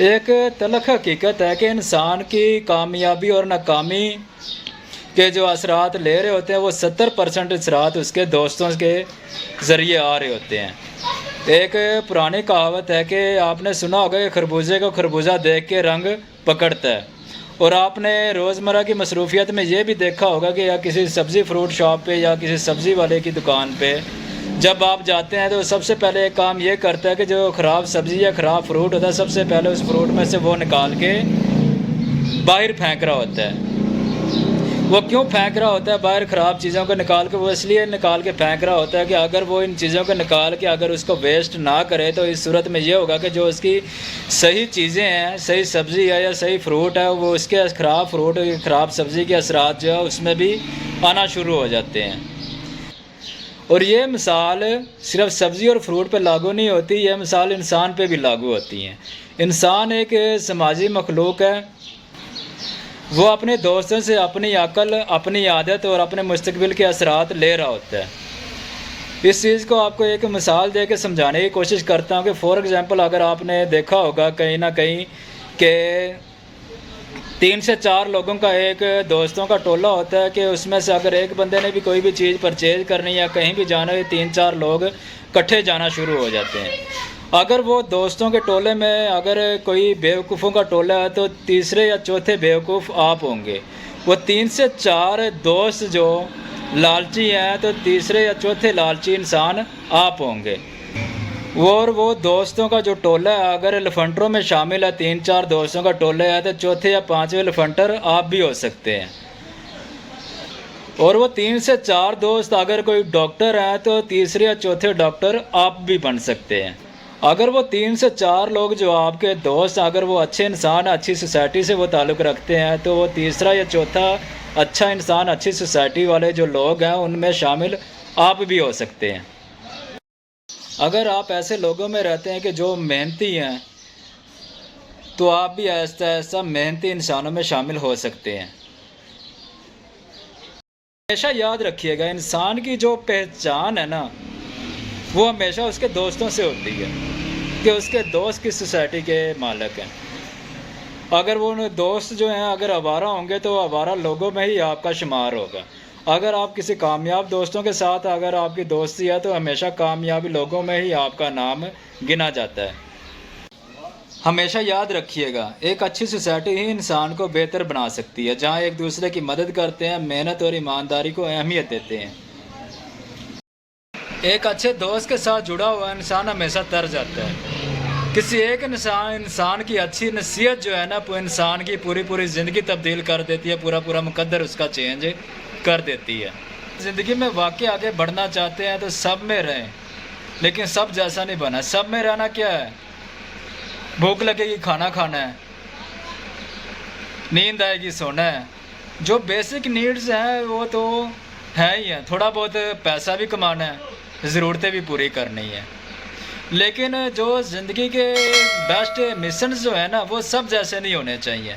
ایک تلخ حقیقت ہے کہ انسان کی کامیابی اور ناکامی کے جو اثرات لے رہے ہوتے ہیں وہ 70% اثرات اس کے دوستوں کے ذریعے آ رہے ہوتے ہیں۔ ایک پرانی کہاوت ہے کہ آپ نے سنا ہوگا کہ خربوزے کو خربوزہ دیکھ کے رنگ پکڑتا ہے، اور آپ نے روزمرہ کی مصروفیت میں یہ بھی دیکھا ہوگا کہ یا کسی سبزی فروٹ شاپ پہ یا کسی سبزی والے کی دکان پہ جب آپ جاتے ہیں تو سب سے پہلے ایک کام یہ کرتا ہے کہ جو خراب سبزی یا خراب فروٹ ہوتا ہے سب سے پہلے اس فروٹ میں سے وہ نکال کے باہر پھینک رہا ہوتا ہے۔ وہ کیوں پھینک رہا ہوتا ہے باہر خراب چیزوں کو نکال کے؟ وہ اس لیے نکال کے پھینک رہا ہوتا ہے کہ اگر وہ ان چیزوں کو نکال کے اگر اس کو ویسٹ نہ کرے تو اس صورت میں یہ ہوگا کہ جو اس کی صحیح چیزیں ہیں، صحیح سبزی ہے یا صحیح فروٹ ہے، وہ اس کے خراب فروٹ خراب سبزی کے اثرات جو ہے اس میں بھی آنا شروع ہو جاتے ہیں۔ اور یہ مثال صرف سبزی اور فروٹ پہ لاگو نہیں ہوتی، یہ مثال انسان پہ بھی لاگو ہوتی ہیں۔ انسان ایک سماجی مخلوق ہے، وہ اپنے دوستوں سے اپنی عقل، اپنی عادت اور اپنے مستقبل کے اثرات لے رہا ہوتا ہے۔ اس چیز کو آپ کو ایک مثال دے کے سمجھانے کی کوشش کرتا ہوں کہ فور ایگزامپل اگر آپ نے دیکھا ہوگا کہیں نہ کہیں کہ 3 سے 4 لوگوں کا ایک دوستوں کا ٹولہ ہوتا ہے کہ اس میں سے اگر ایک بندے نے بھی کوئی بھی چیز پرچیز کرنی یا کہیں بھی جانا ہے، 3-4 لوگ کٹھے جانا شروع ہو جاتے ہیں۔ اگر وہ دوستوں کے ٹولے میں اگر کوئی بیوقوفوں کا ٹولہ ہے تو تیسرے یا چوتھے بیوقوف آپ ہوں گے۔ وہ 3 سے 4 دوست جو لالچی ہیں تو تیسرے یا چوتھے لالچی انسان آپ ہوں گے۔ اور وہ دوستوں کا جو ٹولہ ہے اگر لفنٹروں میں شامل ہے، 3-4 دوستوں کا ٹولہ ہے تو چوتھے یا 5ویں لفنٹر آپ بھی ہو سکتے ہیں۔ اور وہ 3 سے 4 دوست اگر کوئی ڈاکٹر ہیں تو تیسرے یا چوتھے ڈاکٹر آپ بھی بن سکتے ہیں۔ اگر وہ 3 سے 4 لوگ جو آپ کے دوست اگر وہ اچھے انسان، اچھی سوسائٹی سے وہ تعلق رکھتے ہیں تو وہ تیسرا یا چوتھا اچھا انسان، اچھی سوسائٹی والے جو لوگ ہیں ان میں شامل آپ بھی ہو سکتے ہیں۔ اگر آپ ایسے لوگوں میں رہتے ہیں کہ جو محنتی ہیں تو آپ بھی آہستہ آہستہ محنتی انسانوں میں شامل ہو سکتے ہیں۔ ہمیشہ یاد رکھیے گا انسان کی جو پہچان ہے نا وہ ہمیشہ اس کے دوستوں سے ہوتی ہے کہ اس کے دوست کس سوسائٹی کے مالک ہیں۔ اگر وہ دوست جو ہیں اگر آوارہ ہوں گے تو آوارہ لوگوں میں ہی آپ کا شمار ہوگا۔ اگر آپ کسی کامیاب دوستوں کے ساتھ اگر آپ کی دوستی ہے تو ہمیشہ کامیاب لوگوں میں ہی آپ کا نام گنا جاتا ہے۔ ہمیشہ یاد رکھیے گا ایک اچھی سوسائٹی ہی انسان کو بہتر بنا سکتی ہے، جہاں ایک دوسرے کی مدد کرتے ہیں، محنت اور ایمانداری کو اہمیت دیتے ہیں۔ ایک اچھے دوست کے ساتھ جڑا ہوا انسان ہمیشہ تر جاتا ہے۔ کسی ایک انسان کی اچھی نصیحت جو ہے نا وہ انسان کی پوری زندگی تبدیل کر دیتی ہے، پورا مقدر اس کا چینج کر دیتی ہے۔ زندگی میں واقعی آگے بڑھنا چاہتے ہیں تو سب میں رہیں، لیکن سب جیسا نہیں بنا۔ سب میں رہنا کیا ہے؟ بھوک لگے گی کھانا کھانا ہے، نیند آئے گی سونا ہے۔ جو بیسک نیڈز ہیں وہ تو ہے ہی ہیں، تھوڑا بہت پیسہ بھی کمانا ہے، ضرورتیں بھی پوری کرنی ہیں، لیکن جو زندگی کے بیسٹ مشنز جو ہیں نا وہ سب جیسے نہیں ہونے چاہیے۔